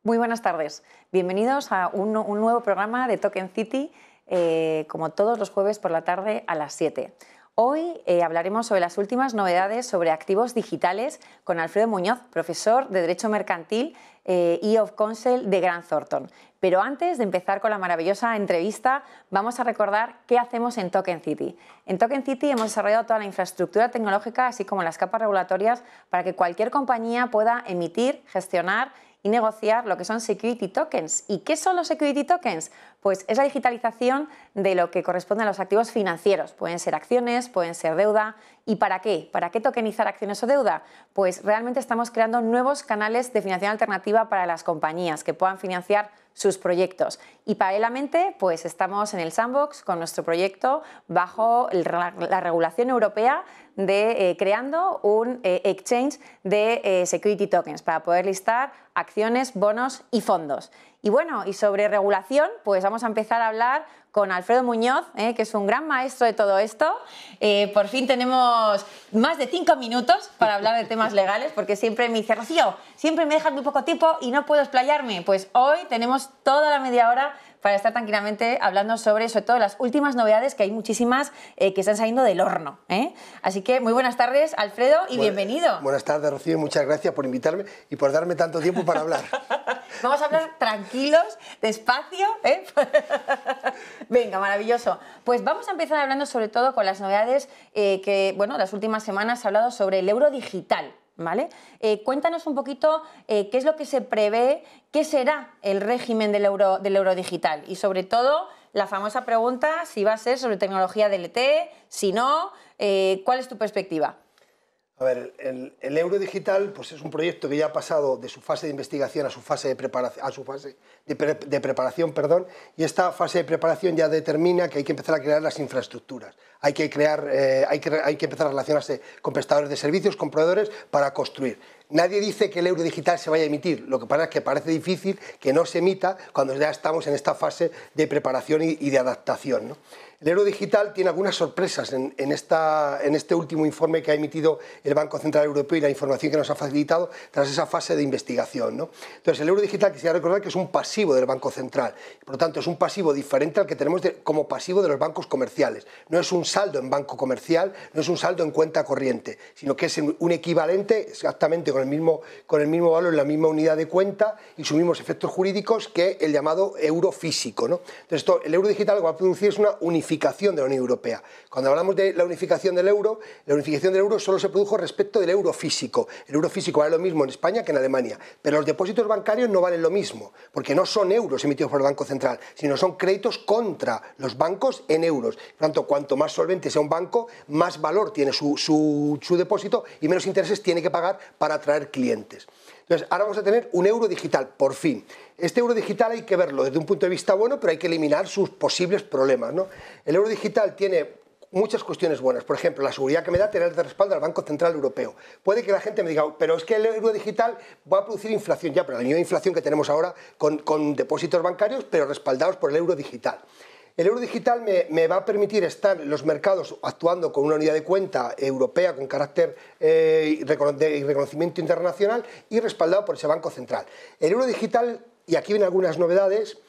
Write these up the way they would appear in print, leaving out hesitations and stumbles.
Muy buenas tardes. Bienvenidos a un nuevo programa de Token City, como todos los jueves por la tarde a las 7. Hoy hablaremos sobre las últimas novedades sobre activos digitales con Alfredo Muñoz, profesor de Derecho Mercantil y of Counsel de Grant Thornton. Pero antes de empezar con la maravillosa entrevista, vamos a recordar qué hacemos en Token City. En Token City hemos desarrollado toda la infraestructura tecnológica, así como las capas regulatorias, para que cualquier compañía pueda emitir, gestionar y negociar lo que son security tokens. ¿Y qué son los security tokens? Pues es la digitalización de lo que corresponde a los activos financieros. Pueden ser acciones, pueden ser deuda. ¿Y para qué? ¿Para qué tokenizar acciones o deuda? Pues realmente estamos creando nuevos canales de financiación alternativa para las compañías que puedan financiar sus proyectos. Y paralelamente, pues estamos en el sandbox con nuestro proyecto bajo la regulación europea de creando un exchange de security tokens para poder listar acciones, bonos y fondos. Y bueno, y sobre regulación, pues vamos a empezar a hablar con Alfredo Muñoz, que es un gran maestro de todo esto. Por fin tenemos más de 5 minutos para hablar de temas legales, porque siempre me dice, Rocío, siempre me dejas muy poco tiempo y no puedo explayarme. Pues hoy tenemos toda la media hora para estar tranquilamente hablando sobre todo las últimas novedades, que hay muchísimas que están saliendo del horno. Así que muy buenas tardes, Alfredo, y bienvenido. Buenas tardes, Rocío, muchas gracias por invitarme y por darme tanto tiempo para hablar. Vamos a hablar tranquilos, despacio. Venga, maravilloso. Pues vamos a empezar hablando sobre todo con las novedades que, bueno, las últimas semanas se ha hablado sobre el euro digital. ¿Vale? Cuéntanos un poquito qué es lo que se prevé, qué será el régimen del euro digital y sobre todo la famosa pregunta si va a ser sobre tecnología DLT, si no, ¿cuál es tu perspectiva? A ver, el euro digital pues es un proyecto que ya ha pasado de su fase de investigación a su fase de preparación, y esta fase de preparación ya determina que hay que empezar a crear las infraestructuras. Hay que empezar a relacionarse con prestadores de servicios, con proveedores para construir. Nadie dice que el euro digital se vaya a emitir, lo que pasa es que parece difícil que no se emita cuando ya estamos en esta fase de preparación y de adaptación, ¿no? El euro digital tiene algunas sorpresas en este último informe que ha emitido el Banco Central Europeo y la información que nos ha facilitado tras esa fase de investigación, ¿no? Entonces, el euro digital, quisiera recordar que es un pasivo del Banco Central, por lo tanto es un pasivo diferente al que tenemos como pasivo de los bancos comerciales. No es un saldo en banco comercial, no es un saldo en cuenta corriente, sino que es un equivalente exactamente con el mismo valor, en la misma unidad de cuenta y sus mismos efectos jurídicos que el llamado euro físico, ¿no? Entonces, el euro digital lo que va a producir es una unificación de la Unión Europea. Cuando hablamos de la unificación del euro solo se produjo respecto del euro físico. El euro físico vale lo mismo en España que en Alemania, pero los depósitos bancarios no valen lo mismo, porque no son euros emitidos por el Banco Central, sino son créditos contra los bancos en euros. Por lo tanto, cuanto más solvente sea un banco, más valor tiene su depósito y menos intereses tiene que pagar para atraer clientes. Entonces, ahora vamos a tener un euro digital, por fin. Este euro digital hay que verlo desde un punto de vista bueno, pero hay que eliminar sus posibles problemas, ¿no? El euro digital tiene muchas cuestiones buenas. Por ejemplo, la seguridad que me da tener de respaldo al Banco Central Europeo. Puede que la gente me diga, pero es que el euro digital va a producir inflación. Ya, pero la misma inflación que tenemos ahora con depósitos bancarios, pero respaldados por el euro digital. El euro digital me va a permitir estar en los mercados actuando con una unidad de cuenta europea con carácter y reconocimiento internacional y respaldado por ese Banco Central. El euro digital, y aquí vienen algunas novedades,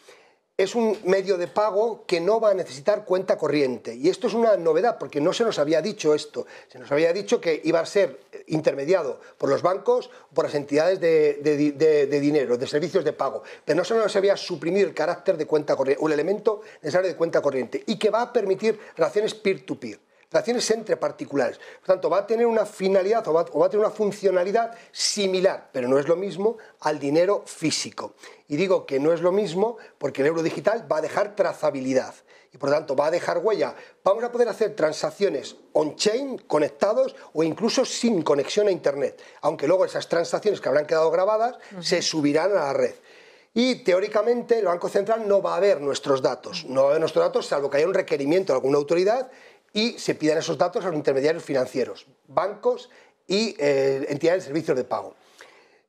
es un medio de pago que no va a necesitar cuenta corriente. Y esto es una novedad, porque no se nos había dicho esto. Se nos había dicho que iba a ser intermediado por los bancos, por las entidades de dinero, de servicios de pago. Pero no se nos había suprimido el carácter de cuenta corriente, o el elemento necesario de cuenta corriente. Y que va a permitir relaciones peer-to-peer. Relaciones entre particulares. Por tanto, va a tener una finalidad o va a tener una funcionalidad similar, pero no es lo mismo al dinero físico. Y digo que no es lo mismo porque el euro digital va a dejar trazabilidad y por lo tanto va a dejar huella. Vamos a poder hacer transacciones on-chain, conectados o incluso sin conexión a Internet, aunque luego esas transacciones que habrán quedado grabadas se subirán a la red. Y teóricamente el Banco Central no va a ver nuestros datos, salvo que haya un requerimiento de alguna autoridad y se pidan esos datos a los intermediarios financieros, bancos y entidades de servicios de pago.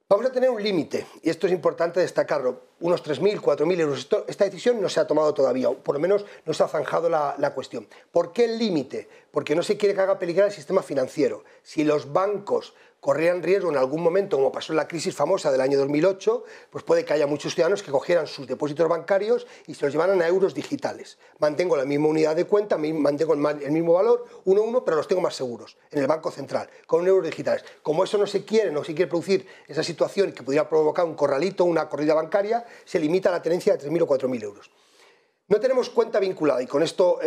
Vamos a tener un límite, y esto es importante destacarlo, unos 3.000, 4.000 euros. Esta decisión no se ha tomado todavía, o por lo menos no se ha zanjado la cuestión. ¿Por qué el límite? Porque no se quiere que haga peligrar el sistema financiero. Si los bancos corrían riesgo en algún momento, como pasó en la crisis famosa del año 2008, pues puede que haya muchos ciudadanos que cogieran sus depósitos bancarios y se los llevaran a euros digitales. Mantengo la misma unidad de cuenta, mantengo el mismo valor, 1:1, pero los tengo más seguros en el Banco Central, con euros digitales. Como eso no se quiere producir esa situación que podría provocar un corralito, una corrida bancaria, se limita a la tenencia de 3.000 o 4.000 euros. No tenemos cuenta vinculada, y con esto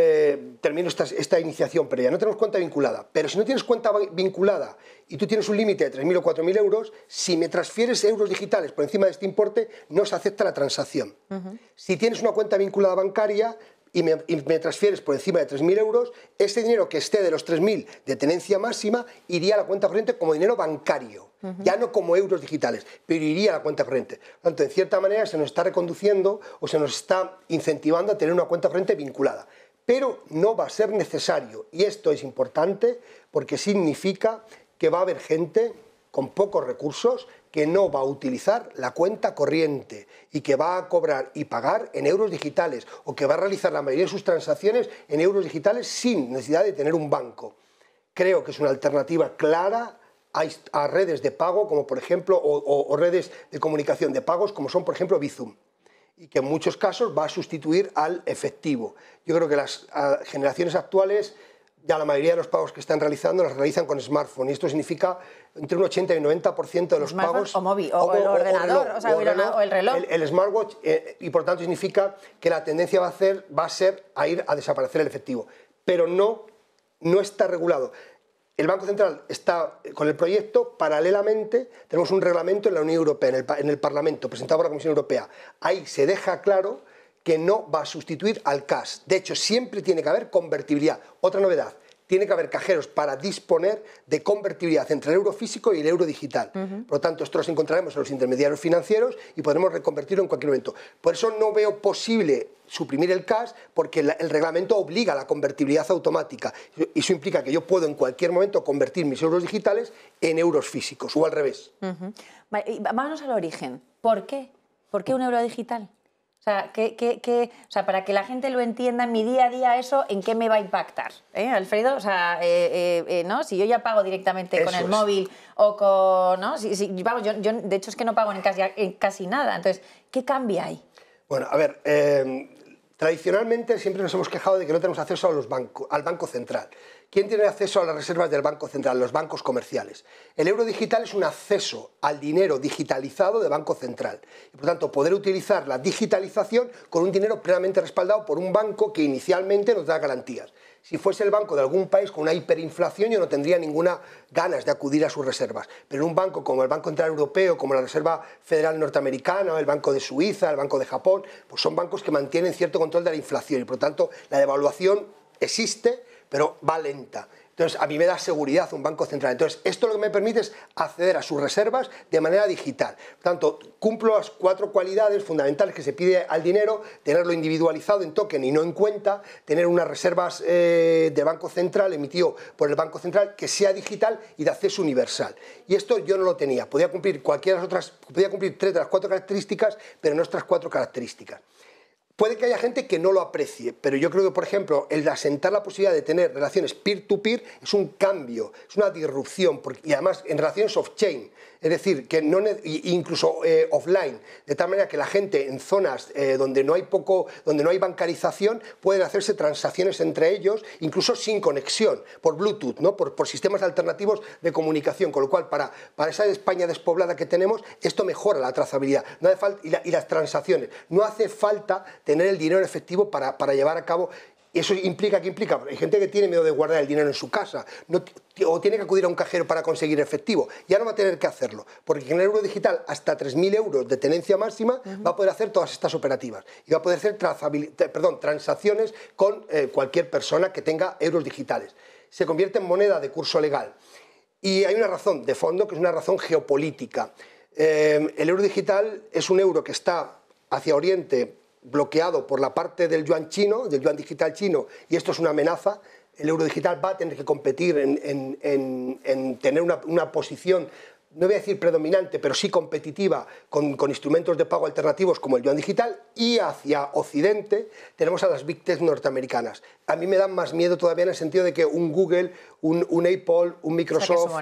termino esta iniciación previa. No tenemos cuenta vinculada, pero si no tienes cuenta vinculada y tú tienes un límite de 3.000 o 4.000 euros, si me transfieres euros digitales por encima de este importe, no se acepta la transacción. Si tienes una cuenta vinculada bancaria y me transfieres por encima de 3.000 euros, ese dinero que esté de los 3.000 de tenencia máxima iría a la cuenta corriente como dinero bancario, ya no como euros digitales, pero iría a la cuenta corriente. Por lo tanto, en cierta manera se nos está reconduciendo o se nos está incentivando a tener una cuenta corriente vinculada. Pero no va a ser necesario, y esto es importante porque significa que va a haber gente con pocos recursos que no va a utilizar la cuenta corriente y que va a cobrar y pagar en euros digitales, o que va a realizar la mayoría de sus transacciones en euros digitales sin necesidad de tener un banco. Creo que es una alternativa clara a redes de pago, como por ejemplo, o redes de comunicación de pagos, como son por ejemplo Bizum, y que en muchos casos va a sustituir al efectivo. Yo creo que las generaciones actuales, ya la mayoría de los pagos que están realizando los realizan con smartphone, y esto significa entre un 80 y un 90% de los pagos... O móvil, o el ordenador, o el reloj. El smartwatch, y por tanto significa que la tendencia va a ser a ir a desaparecer el efectivo. Pero no está regulado. El Banco Central está con el proyecto, paralelamente tenemos un reglamento en la Unión Europea, en el Parlamento, presentado por la Comisión Europea. Ahí se deja claro que no va a sustituir al cash. De hecho, siempre tiene que haber convertibilidad. Otra novedad, tiene que haber cajeros para disponer de convertibilidad entre el euro físico y el euro digital. Por lo tanto, esto lo encontraremos en los intermediarios financieros y podremos reconvertirlo en cualquier momento. Por eso no veo posible suprimir el cash, porque el reglamento obliga a la convertibilidad automática. Y eso implica que yo puedo en cualquier momento convertir mis euros digitales en euros físicos, o al revés. Vámonos al origen. ¿Por qué? ¿Por qué un euro digital? O sea, para que la gente lo entienda en mi día a día, eso, ¿en qué me va a impactar? Alfredo, o sea, ¿no? Si yo ya pago directamente con el móvil o con... ¿no? Vamos, yo de hecho es que no pago en casi nada. Entonces, ¿qué cambia ahí? Bueno, a ver, tradicionalmente siempre nos hemos quejado de que no tenemos acceso al Banco Central. ¿Quién tiene acceso a las reservas del Banco Central? Los bancos comerciales. El euro digital es un acceso al dinero digitalizado del Banco Central. Y por tanto, poder utilizar la digitalización con un dinero plenamente respaldado por un banco que inicialmente nos da garantías. Si fuese el banco de algún país con una hiperinflación, yo no tendría ninguna ganas de acudir a sus reservas. Pero en un banco como el Banco Central Europeo, como la Reserva Federal Norteamericana, el Banco de Suiza, el Banco de Japón, pues son bancos que mantienen cierto control de la inflación y por lo tanto la devaluación existe, pero va lenta. Entonces, a mí me da seguridad un Banco Central. Entonces, esto lo que me permite es acceder a sus reservas de manera digital. Por tanto, cumplo las 4 cualidades fundamentales que se pide al dinero: tenerlo individualizado en token y no en cuenta, tener unas reservas de Banco Central emitido por el Banco Central que sea digital y de acceso universal. Y esto yo no lo tenía. Podía cumplir 3 de las 4 características, pero no estas 4 características. Puede que haya gente que no lo aprecie, pero yo creo que, por ejemplo, el asentar la posibilidad de tener relaciones peer-to-peer es un cambio, es una disrupción, y además en relaciones off-chain, es decir, que no, incluso offline, de tal manera que la gente en zonas donde no hay bancarización pueden hacerse transacciones entre ellos, incluso sin conexión, por Bluetooth, ¿no? por sistemas alternativos de comunicación, con lo cual para esa España despoblada que tenemos, esto mejora la trazabilidad no hace falta, y las transacciones. No hace falta tener el dinero en efectivo para llevar a cabo. ¿Eso implica qué implica? Hay gente que tiene miedo de guardar el dinero en su casa, o tiene que acudir a un cajero para conseguir efectivo. Ya no va a tener que hacerlo, porque en el euro digital hasta 3.000 euros de tenencia máxima va a poder hacer todas estas operativas. Y va a poder hacer transacciones con cualquier persona que tenga euros digitales. Se convierte en moneda de curso legal. Y hay una razón de fondo, que es una razón geopolítica. El euro digital es un euro que está hacia Oriente, bloqueado por la parte del yuan chino, del yuan digital chino, y esto es una amenaza. El euro digital va a tener que competir en tener una posición no voy a decir predominante, pero sí competitiva con instrumentos de pago alternativos como el yuan digital, y hacia Occidente tenemos a las Big Tech norteamericanas. A mí me dan más miedo todavía en el sentido de que un Google, un Apple, un Microsoft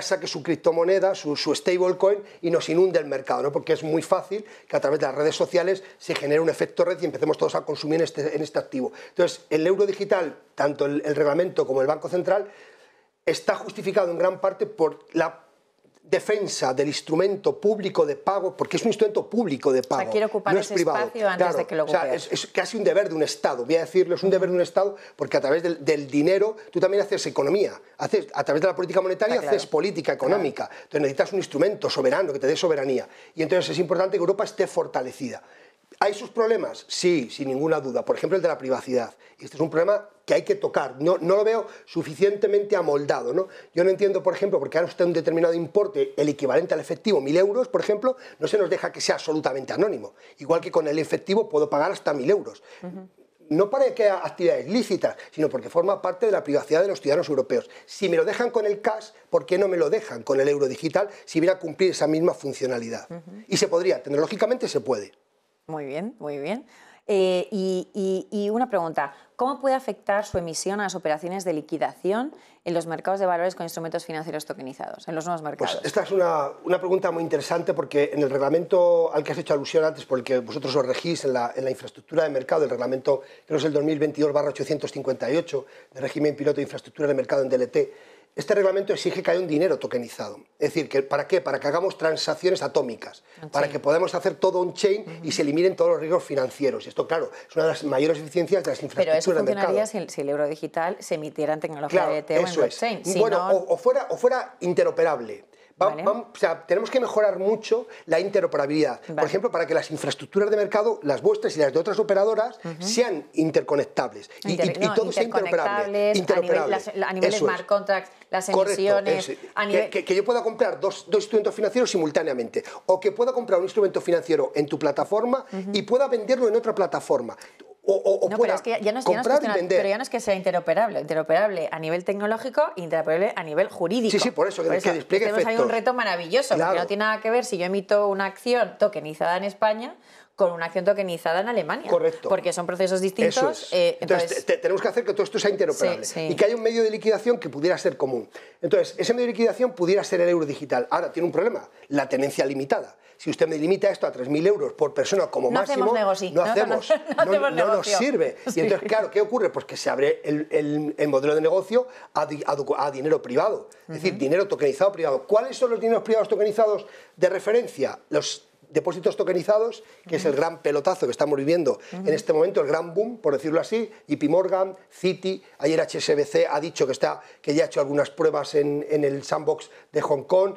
saque su criptomoneda, su stablecoin y nos inunde el mercado, ¿no? Porque es muy fácil que a través de las redes sociales se genere un efecto red y empecemos todos a consumir en este activo. Entonces, el euro digital, tanto el reglamento como el Banco Central, está justificado en gran parte por la defensa del instrumento público de pago, porque es un instrumento público de pago, quiere ocupar no es ese privado. espacio antes de que lo ocupe. Es casi un deber de un Estado, voy a decirlo, es un deber de un Estado, porque a través del dinero tú también haces economía, a través de la política monetaria haces política económica, entonces necesitas un instrumento soberano que te dé soberanía, y entonces es importante que Europa esté fortalecida. ¿Hay sus problemas? Sí, sin ninguna duda. Por ejemplo, el de la privacidad. Y este es un problema que hay que tocar. No lo veo suficientemente amoldado, ¿no? Yo no entiendo, por ejemplo, porque ahora usted un determinado importe, el equivalente al efectivo, 1.000 euros, por ejemplo, no se nos deja que sea absolutamente anónimo. Igual que con el efectivo puedo pagar hasta 1.000 euros. No para que haya actividades lícitas, sino porque forma parte de la privacidad de los ciudadanos europeos. Si me lo dejan con el cash, ¿por qué no me lo dejan con el euro digital si viene a cumplir esa misma funcionalidad? Y se podría, tecnológicamente se puede. Muy bien, muy bien. Y una pregunta, ¿cómo puede afectar su emisión a las operaciones de liquidación en los mercados de valores con instrumentos financieros tokenizados, en los nuevos mercados? Pues esta es una pregunta muy interesante porque en el reglamento al que has hecho alusión antes, por el que vosotros os regís en la infraestructura de mercado, el reglamento creo que es el 2022/858 de régimen piloto de infraestructura de mercado en DLT, este reglamento exige que haya un dinero tokenizado. Es decir, ¿para qué? Para que hagamos transacciones atómicas, para que podamos hacer todo on-chain y se eliminen todos los riesgos financieros. Y esto, claro, es una de las mayores eficiencias de las infraestructuras de mercado. Pero eso funcionaría si el euro digital se emitiera en tecnología DLT o en blockchain. O fuera interoperable. O sea, tenemos que mejorar mucho la interoperabilidad. Por ejemplo, para que las infraestructuras de mercado, las vuestras y las de otras operadoras, sean interconectables. Y todo sea interoperable. A nivel smart contracts, las emisiones... Que yo pueda comprar dos instrumentos financieros simultáneamente. O que pueda comprar un instrumento financiero en tu plataforma y pueda venderlo en otra plataforma. Pero es que ya no es que sea interoperable a nivel tecnológico e interoperable a nivel jurídico. Sí, por eso, que despliegue efectos. Hay un reto maravilloso, porque no tiene nada que ver si yo emito una acción tokenizada en España con una acción tokenizada en Alemania. Correcto. Porque son procesos distintos. Entonces tenemos que hacer que todo esto sea interoperable y que haya un medio de liquidación que pudiera ser común. Entonces, ese medio de liquidación pudiera ser el euro digital. Ahora, tiene un problema, la tenencia limitada. Si usted me limita esto a 3.000 euros por persona como máximo, no nos sirve. Y entonces, claro, ¿qué ocurre? Pues que se abre el modelo de negocio a dinero privado, es decir, dinero tokenizado privado. ¿Cuáles son los dineros privados tokenizados de referencia? Los depósitos tokenizados, que es el gran pelotazo que estamos viviendo en este momento, el gran boom, por decirlo así. JP Morgan, Citi, ayer HSBC ha dicho que ya ha hecho algunas pruebas en el sandbox de Hong Kong,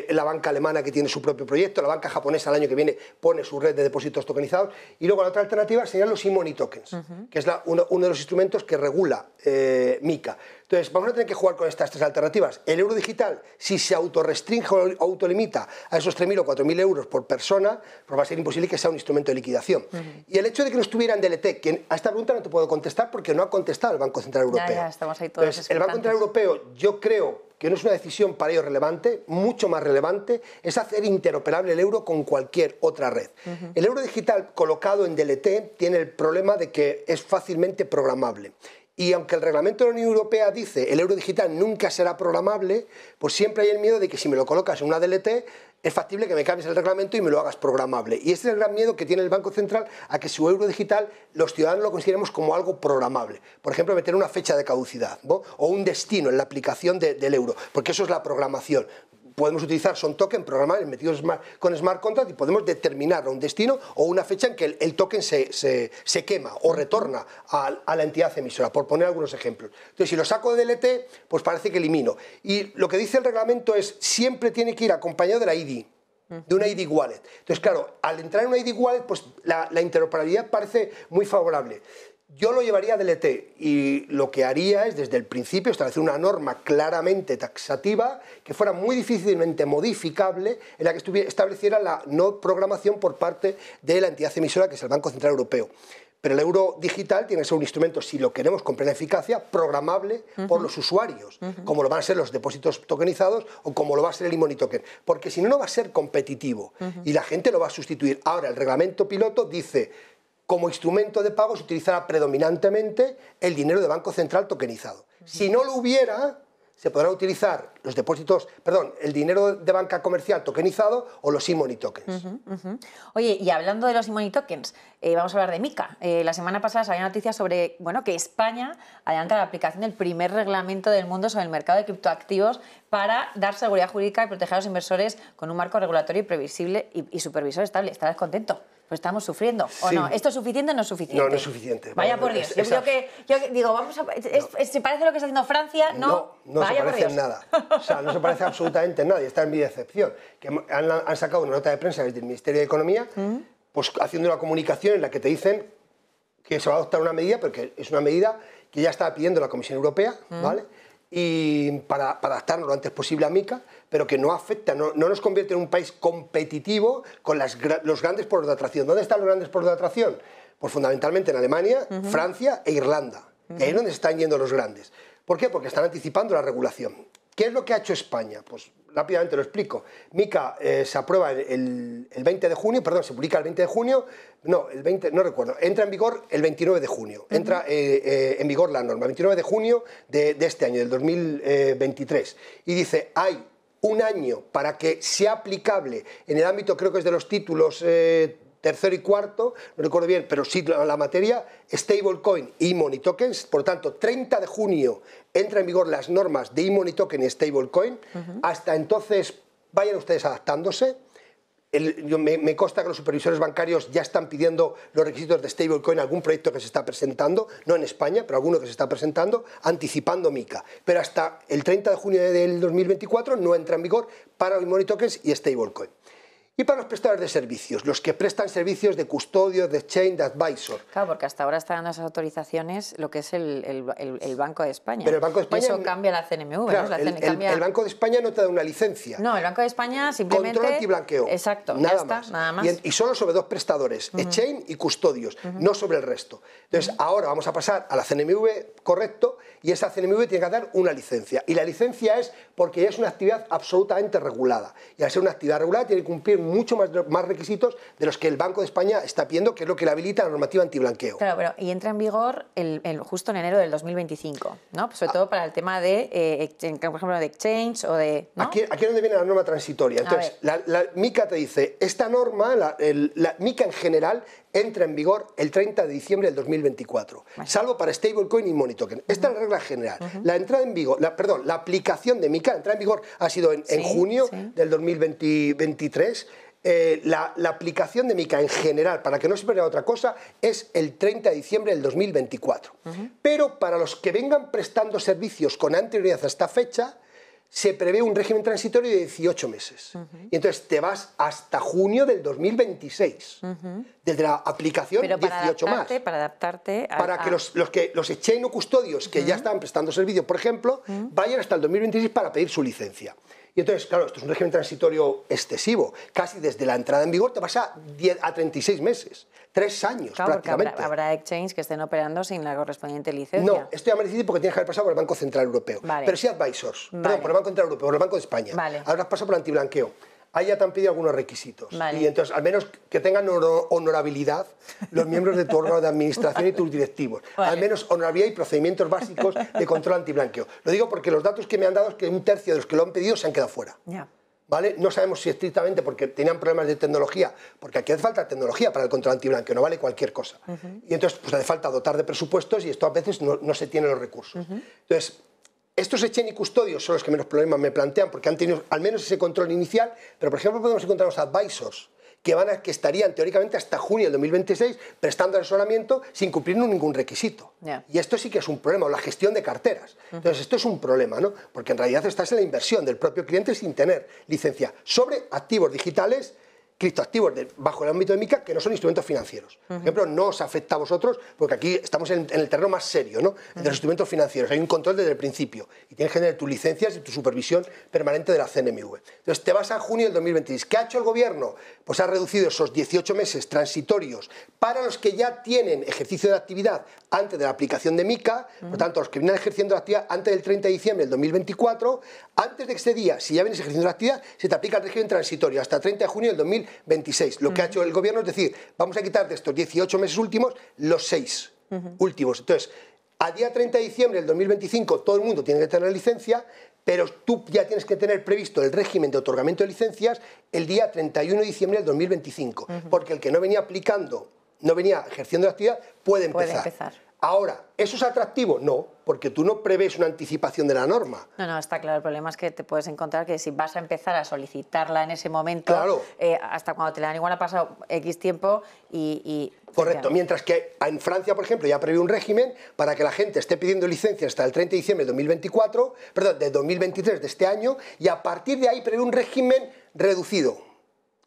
la banca alemana que tiene su propio proyecto, la banca japonesa el año que viene pone su red de depósitos tokenizados, y luego la otra alternativa serían los e-money tokens, que es uno de los instrumentos que regula MiCA. Entonces, vamos a tener que jugar con estas tres alternativas. El euro digital, si se autorrestringe o autolimita a esos 3.000 o 4.000 euros por persona, pues va a ser imposible que sea un instrumento de liquidación. Y el hecho de que no estuviera en DLT, que a esta pregunta no te puedo contestar porque no ha contestado el Banco Central Europeo. Ya estamos ahí todos. Entonces, el Banco Central Europeo, yo creo que no es una decisión para ellos relevante, mucho más relevante, es hacer interoperable el euro con cualquier otra red. El euro digital colocado en DLT tiene el problema de que es fácilmente programable. Y aunque el reglamento de la Unión Europea dice el euro digital nunca será programable, pues siempre hay el miedo de que si me lo colocas en una DLT, es factible que me cambies el reglamento y me lo hagas programable. Y ese es el gran miedo que tiene el Banco Central a que su euro digital los ciudadanos lo consideremos como algo programable. Por ejemplo, meter una fecha de caducidad, ¿no? O un destino en la aplicación del euro, porque eso es la programación. Podemos utilizar son token programables metidos con smart contract y podemos determinar un destino o una fecha en que el token se quema o retorna a la entidad emisora, por poner algunos ejemplos. Entonces, si lo saco de DLT, pues parece que elimino. Y lo que dice el reglamento es siempre tiene que ir acompañado de la ID, de una ID wallet. Entonces, claro, al entrar en una ID wallet, pues la interoperabilidad parece muy favorable. Yo lo llevaría a DLT y lo que haría es, desde el principio, establecer una norma claramente taxativa que fuera muy difícilmente modificable, en la que estableciera la no programación por parte de la entidad emisora, que es el Banco Central Europeo. Pero el euro digital tiene que ser un instrumento, si lo queremos con plena eficacia, programable por los usuarios, como lo van a ser los depósitos tokenizados o como lo va a ser el e-money token. Porque si no, no va a ser competitivo y la gente lo va a sustituir. Ahora, el reglamento piloto dice, como instrumento de pago se utilizará predominantemente el dinero de Banco Central tokenizado. Si no lo hubiera, se podrán utilizar los depósitos, perdón, el dinero de banca comercial tokenizado o los e-money tokens. Oye, y hablando de los e-money tokens, vamos a hablar de MiCA. La semana pasada salía noticias sobre que España adelanta la aplicación del primer reglamento del mundo sobre el mercado de criptoactivos para dar seguridad jurídica y proteger a los inversores con un marco regulatorio y previsible y supervisor estable. ¿Estás contento? Pues estamos sufriendo, ¿o no? ¿Esto es suficiente o no es suficiente? No, no es suficiente. Vaya por Dios. Yo digo, vamos a... ¿Se parece a lo que está haciendo Francia? No, no se parece en nada. O sea, no se parece absolutamente en nada. Y esta es mi decepción. Que han sacado una nota de prensa desde el Ministerio de Economía, pues haciendo una comunicación en la que te dicen que se va a adoptar una medida, porque es una medida que ya estaba pidiendo la Comisión Europea, ¿vale? Y para adaptarnos lo antes posible a MiCA, pero que no afecta, no nos convierte en un país competitivo con los grandes polos de atracción. ¿Dónde están los grandes polos de atracción? Pues fundamentalmente en Alemania, Francia e Irlanda. Y ahí es donde están yendo los grandes. ¿Por qué? Porque están anticipando la regulación. ¿Qué es lo que ha hecho España? Pues rápidamente lo explico. MiCA se aprueba el 20 de junio, perdón, se publica el 20 de junio, no, el 20, no recuerdo, entra en vigor el 29 de junio, entra en vigor la norma, el 29 de junio de este año, del 2023, y dice, hay un año para que sea aplicable en el ámbito, creo que es de los títulos tercero y cuarto, no recuerdo bien, pero sí la materia, stablecoin y e-money tokens. Por lo tanto, 30 de junio entra en vigor las normas de e-money token y stablecoin. Hasta entonces, vayan ustedes adaptándose. Me consta que los supervisores bancarios ya están pidiendo los requisitos de stablecoin, algún proyecto que se está presentando, no en España, pero alguno que se está presentando, anticipando MiCA. Pero hasta el 30 de junio del 2024 no entra en vigor para e-money tokens y stablecoin. Y para los prestadores de servicios, los que prestan servicios de custodio, de exchange, de advisor. Claro, porque hasta ahora está dando esas autorizaciones lo que es el Banco de España. Pero el Banco de España... Y eso cambia la CNMV, claro, ¿no? El Banco de España no te da una licencia. No, el Banco de España simplemente... Control antiblanqueo. Exacto, nada ya más. está, nada más. Y solo sobre dos prestadores, exchange y custodios, no sobre el resto. Entonces, ahora vamos a pasar a la CNMV, correcto, y esa CNMV tiene que dar una licencia. Y la licencia es porque ya es una actividad absolutamente regulada. Y al ser una actividad regulada tiene que cumplir mucho más requisitos de los que el Banco de España está pidiendo, que es lo que le habilita la normativa antiblanqueo. Claro, pero y entra en vigor justo en enero del 2025, ¿no? Sobre todo para el tema de, por ejemplo, de exchange o de... ¿no? Aquí es donde viene la norma transitoria. Entonces, la MiCA te dice, esta norma, la MiCA en general, entra en vigor el 30 de diciembre del 2024, salvo para stablecoin y money token. Esta es la regla general. La entrada en vigor, la aplicación de MiCA, la entrada en vigor ha sido en junio del 2023. La aplicación de MiCA en general, para que no se pierda otra cosa, es el 30 de diciembre del 2024. Pero para los que vengan prestando servicios con anterioridad a esta fecha, se prevé un régimen transitorio de 18 meses. Y entonces te vas hasta junio del 2026. Desde la aplicación, pero 18 más. Para adaptarte a... Para que los exchange o custodios que ya están prestando servicio, por ejemplo, vayan hasta el 2026 para pedir su licencia. Y entonces, claro, esto es un régimen transitorio excesivo. Casi desde la entrada en vigor te vas a 36 meses. 3 años, claro, prácticamente. Porque habrá exchange que estén operando sin la correspondiente licencia. No, esto ya me decidí porque tienes que haber pasado por el Banco Central Europeo. Vale. Pero sí advisors. Perdón, por el Banco Central Europeo, por el Banco de España. Vale. Habrás pasado por el antiblanqueo. Ahí ya te han pedido algunos requisitos. Vale. Y entonces, al menos que tengan honorabilidad los miembros de tu órgano de administración y tus directivos. Vale. Al menos honorabilidad y procedimientos básicos de control antiblanqueo. Lo digo porque los datos que me han dado es que un tercio de los que lo han pedido se han quedado fuera. Ya. ¿Vale? No sabemos si estrictamente porque tenían problemas de tecnología, porque aquí hace falta tecnología para el control antiblanqueo, no vale cualquier cosa. Y entonces pues hace falta dotar de presupuestos y esto a veces no se tienen los recursos. Entonces, estos exchange y custodios son los que menos problemas me plantean porque han tenido al menos ese control inicial, pero por ejemplo podemos encontrar los advisors que estarían teóricamente hasta junio del 2026 prestando asesoramiento sin cumplir ningún requisito. Y esto sí que es un problema, o la gestión de carteras. Entonces esto es un problema, ¿no? Porque en realidad estás en la inversión del propio cliente sin tener licencia sobre activos digitales criptoactivos bajo el ámbito de MiCA que no son instrumentos financieros. Por ejemplo, no os afecta a vosotros porque aquí estamos en el terreno más serio, ¿no? De los instrumentos financieros. Hay un control desde el principio y tienes que tener tus licencias y tu supervisión permanente de la CNMV. Entonces te vas a junio del 2026. ¿Qué ha hecho el gobierno? Pues ha reducido esos 18 meses transitorios para los que ya tienen ejercicio de actividad antes de la aplicación de MiCA, por tanto, los que vienen ejerciendo la actividad antes del 30 de diciembre del 2024, antes de este día, si ya vienes ejerciendo la actividad, se te aplica el régimen transitorio hasta el 30 de junio del 2026. Lo que ha hecho el gobierno es decir, vamos a quitar de estos 18 meses últimos los 6 últimos. Entonces, a día 30 de diciembre del 2025 todo el mundo tiene que tener licencia, pero tú ya tienes que tener previsto el régimen de otorgamiento de licencias el día 31 de diciembre del 2025, porque el que no venía aplicando, no venía ejerciendo la actividad, puede empezar. Ahora, ¿eso es atractivo? No, porque tú no prevés una anticipación de la norma. No, está claro. El problema es que te puedes encontrar que si vas a empezar a solicitarla en ese momento, claro, hasta cuando te la dan igual ha pasado X tiempo y correcto, mientras que en Francia, por ejemplo, ya prevé un régimen para que la gente esté pidiendo licencias hasta el 30 de diciembre de 2024, perdón, de 2023 de este año, y a partir de ahí prevé un régimen reducido.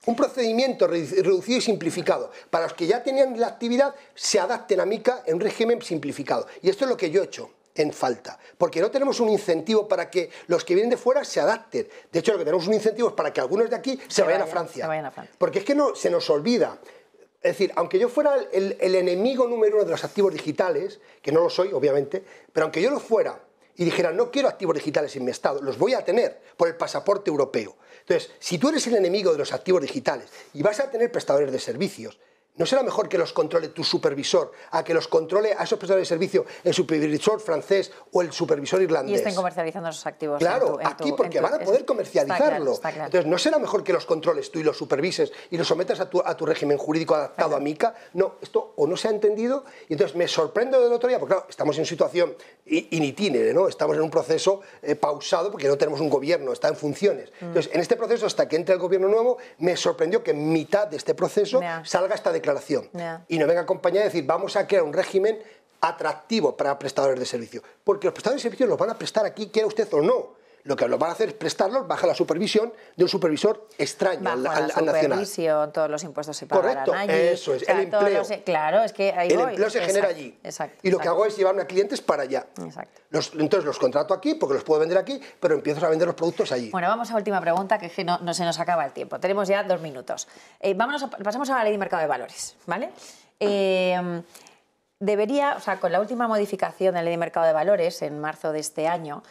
Un procedimiento reducido y simplificado. Para los que ya tenían la actividad, se adapten a MiCA en un régimen simplificado. Y esto es lo que yo he hecho en falta. Porque no tenemos un incentivo para que los que vienen de fuera se adapten. De hecho, lo que tenemos un incentivo es para que algunos de aquí se vayan a Francia. Porque es que no se nos olvida. Es decir, aunque yo fuera el enemigo número uno de los activos digitales, que no lo soy, obviamente, pero aunque yo lo fuera y dijera, no quiero activos digitales en mi estado, los voy a tener por el pasaporte europeo. Entonces, si tú eres el enemigo de los activos digitales y vas a tener prestadores de servicios, ¿no será mejor que los controle tu supervisor a que los controle a esos prestadores de servicio el supervisor francés o el supervisor irlandés? Y estén comercializando esos activos. Claro, aquí porque van a poder comercializarlo. Está claro. Entonces, ¿no será mejor que los controles tú y los supervises y los sometas a tu régimen jurídico adaptado a MiCA? No, esto o no se ha entendido y entonces me sorprendo del otro día, porque claro, estamos en situación in itinere, ¿no? Estamos en un proceso pausado porque no tenemos un gobierno, está en funciones. Entonces, en este proceso, hasta que entre el gobierno nuevo, me sorprendió que en mitad de este proceso salga esta declaración y no venga acompañada de decir vamos a crear un régimen atractivo para prestadores de servicio, porque los prestadores de servicios los van a prestar aquí, quiera usted o no. Lo que lo van a hacer es prestarlos bajo la supervisión de un supervisor extraño al nacional. Supervisión, todos los impuestos se pagarán allí. Correcto, eso es, o sea, el empleo. Claro, es que ahí el empleo se genera allí. Y lo que hago es llevarme a clientes para allá. Entonces los contrato aquí porque los puedo vender aquí, pero empiezo a vender los productos allí. Bueno, vamos a la última pregunta, que no se nos acaba el tiempo. Tenemos ya 2 minutos. Pasamos a la ley de mercado de valores, ¿vale? Debería, o sea, con la última modificación de la ley de mercado de valores en marzo de este año,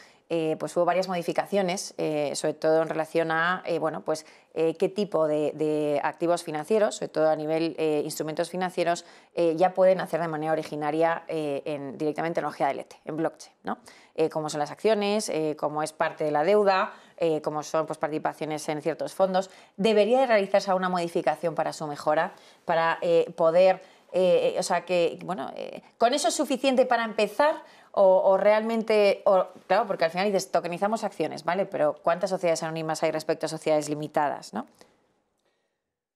pues hubo varias modificaciones, sobre todo en relación a qué tipo de activos financieros, sobre todo a nivel instrumentos financieros, ya pueden hacer de manera originaria directamente en hoja de lete, en blockchain, ¿no? Como son las acciones, como es parte de la deuda, como son pues, participaciones en ciertos fondos. ¿Debería de realizarse una modificación para su mejora, para poder... ¿con eso es suficiente para empezar o realmente, claro, porque al final dices, tokenizamos acciones, ¿vale? Pero ¿cuántas sociedades anónimas hay respecto a sociedades limitadas, no?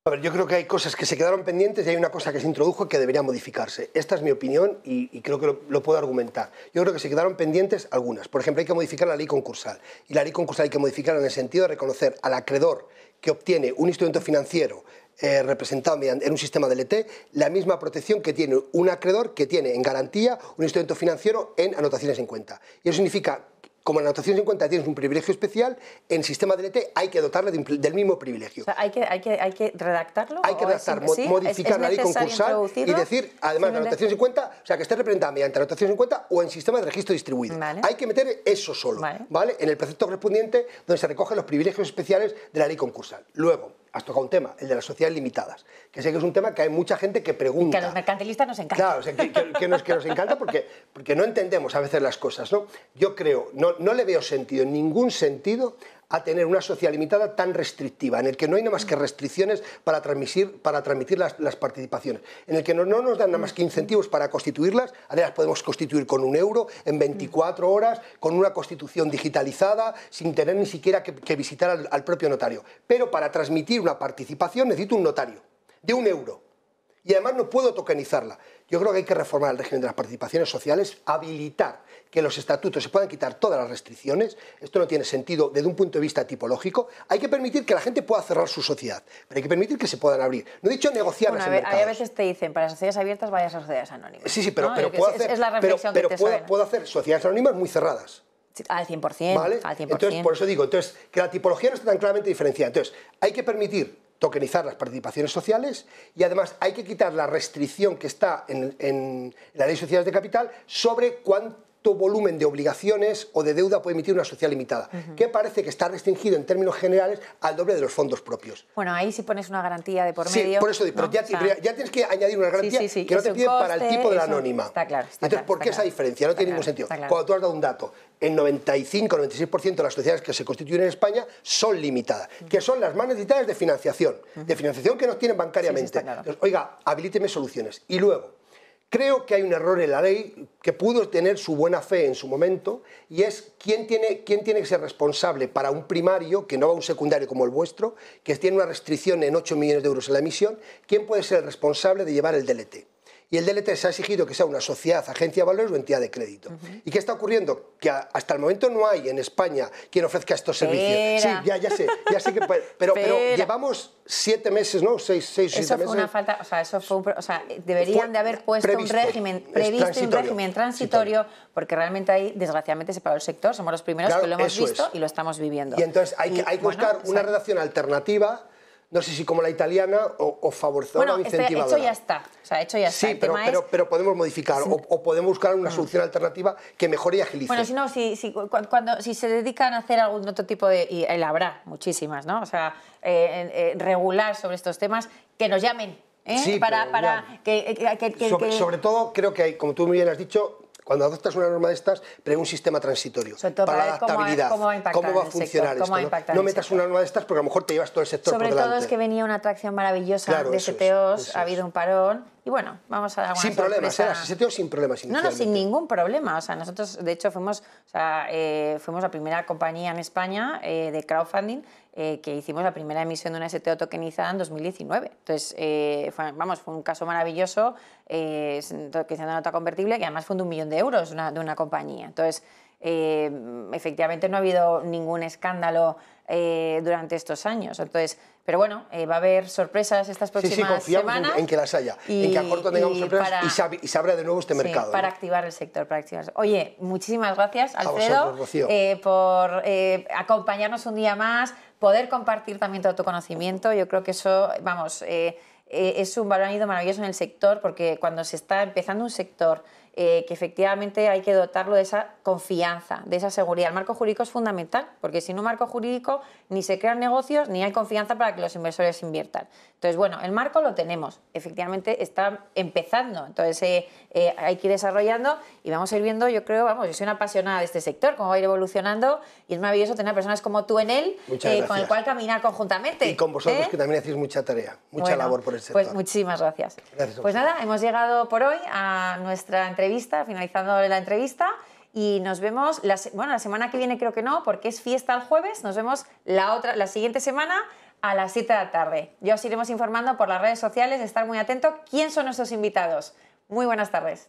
A ver, yo creo que hay cosas que se quedaron pendientes y hay una cosa que se introdujo que debería modificarse. Esta es mi opinión y creo que lo puedo argumentar. Yo creo que se quedaron pendientes algunas. Por ejemplo, hay que modificar la ley concursal. Y la ley concursal hay que modificarla en el sentido de reconocer al acreedor que obtiene un instrumento financiero representado en un sistema DLT, la misma protección que tiene un acreedor que tiene en garantía un instrumento financiero en anotaciones en cuenta. Y eso significa, como en anotaciones en cuenta tienes un privilegio especial, en el sistema DLT hay que dotarle del mismo privilegio. O sea, hay que redactarlo. Hay que redactar, modificar la ley concursal y decir, además de anotaciones en cuenta, o sea, que esté representada mediante anotaciones en cuenta o en sistema de registro distribuido. Vale. Hay que meter eso solo, ¿vale? En el precepto correspondiente donde se recogen los privilegios especiales de la ley concursal. Luego, has tocado un tema, el de las sociedades limitadas, que sé que es un tema que hay mucha gente que pregunta. Que a los mercantilistas nos encanta. Claro, o sea, que nos encanta porque no entendemos a veces las cosas, ¿no? Yo creo, no le veo sentido, ningún sentido, a tener una sociedad limitada tan restrictiva, en el que no hay nada más que restricciones para transmitir las participaciones, en el que no nos dan nada más que incentivos para constituirlas. Ahora las podemos constituir con €1, en 24 horas, con una constitución digitalizada, sin tener ni siquiera que visitar al propio notario. Pero para transmitir una participación necesito un notario, de €1. Y además no puedo tokenizarla. Yo creo que hay que reformar el régimen de las participaciones sociales, habilitar que los estatutos se puedan quitar todas las restricciones. Esto no tiene sentido desde un punto de vista tipológico. Hay que permitir que la gente pueda cerrar su sociedad, pero hay que permitir que se puedan abrir. No he dicho negociarlas en mercados. A veces te dicen, para sociedades abiertas vayas a sociedades anónimas. Sí, pero, ¿no? pero puedo hacer, es la reflexión que te puedo hacer sociedades anónimas muy cerradas. Al 100%, ¿vale? al 100%. Entonces, por eso digo, que la tipología no está tan claramente diferenciada. Entonces, hay que permitir tokenizar las participaciones sociales y además hay que quitar la restricción que está en la Ley de Sociedades de Capital sobre cuánto volumen de obligaciones o de deuda puede emitir una sociedad limitada, que parece que está restringido en términos generales al doble de los fondos propios. Bueno, ahí sí pones una garantía de por medio. Sí, por eso digo, ¿no? pero ya tienes que añadir una garantía que no te piden para el tipo de la anónima. Está claro. Entonces, ¿por qué esa diferencia? No tiene ningún sentido. Cuando tú has dado un dato, el 95-96% de las sociedades que se constituyen en España son limitadas, que son las más necesitadas de financiación que nos tienen bancariamente. Entonces, oiga, habilíteme soluciones. Y luego, creo que hay un error en la ley que pudo tener su buena fe en su momento y es quién tiene que ser responsable para un primario, que no va a un secundario como el vuestro, que tiene una restricción en 8 millones de euros en la emisión, quién puede ser el responsable de llevar el DLT. Y el DLT se ha exigido que sea una sociedad, agencia de valores o entidad de crédito. ¿Y qué está ocurriendo? Que hasta el momento no hay en España quien ofrezca estos servicios. Sí, ya sé que... Pero llevamos 7 meses, ¿no? 6 o 7 meses. Eso fue una falta... deberían de haber puesto un régimen previsto, un régimen transitorio, porque realmente ahí, desgraciadamente, se paró el sector. Somos los primeros que lo hemos visto y lo estamos viviendo. Y entonces hay que buscar una redacción alternativa, no sé si como la italiana, o favorecedora o incentivadora. Hecho ya está. Hecho ya está. Sí, pero podemos modificar o podemos buscar una solución alternativa que mejore y agilice. Bueno, si se dedican a hacer algún otro tipo de... Y habrá muchísimas, ¿no? Regular sobre estos temas, que nos llamen, Sí, sobre todo, creo que hay, como tú muy bien has dicho, cuando adoptas una norma de estas, pero un sistema transitorio para la adaptabilidad, cómo va a funcionar esto. No metas una norma de estas porque a lo mejor te llevas todo el sector por delante. Sobre todo es que venía una atracción maravillosa de STOs, ha habido un parón y bueno, vamos a dar una sin problemas, STOs sin problemas inicialmente. No, sin ningún problema. Nosotros de hecho fuimos la primera compañía en España de crowdfunding que hicimos la primera emisión de una STO tokenizada en 2019. Entonces, fue un caso maravilloso, tokenizando nota convertible, que además fue de 1 millón de euros de una compañía. Entonces, efectivamente no ha habido ningún escándalo durante estos años. Entonces, pero bueno, va a haber sorpresas estas próximas semanas. En que las haya, en que a corto tengamos sorpresas y se abra de nuevo este mercado. Para activar el sector. Oye, muchísimas gracias, Alfredo, por acompañarnos un día más, poder compartir también todo tu conocimiento. Yo creo que eso, es un valor añadido maravilloso en el sector, porque cuando se está empezando un sector, que efectivamente hay que dotarlo de esa confianza, de esa seguridad. El marco jurídico es fundamental, porque sin un marco jurídico ni se crean negocios ni hay confianza para que los inversores inviertan. Entonces, bueno, el marco lo tenemos, efectivamente está empezando, entonces hay que ir desarrollando y vamos a ir viendo, yo creo, yo soy una apasionada de este sector, cómo va a ir evolucionando y es maravilloso tener personas como tú en él, con el cual caminar conjuntamente. Y con vosotros que también hacéis mucha tarea, mucha labor por el sector. Pues muchísimas gracias. Pues nada, hemos llegado por hoy a nuestra entrevista, finalizando la entrevista, y nos vemos la semana que viene, creo que no, porque es fiesta el jueves. Nos vemos la siguiente semana a las 7 de la tarde. Ya os iremos informando por las redes sociales, estar muy atentos quién son nuestros invitados. Muy buenas tardes.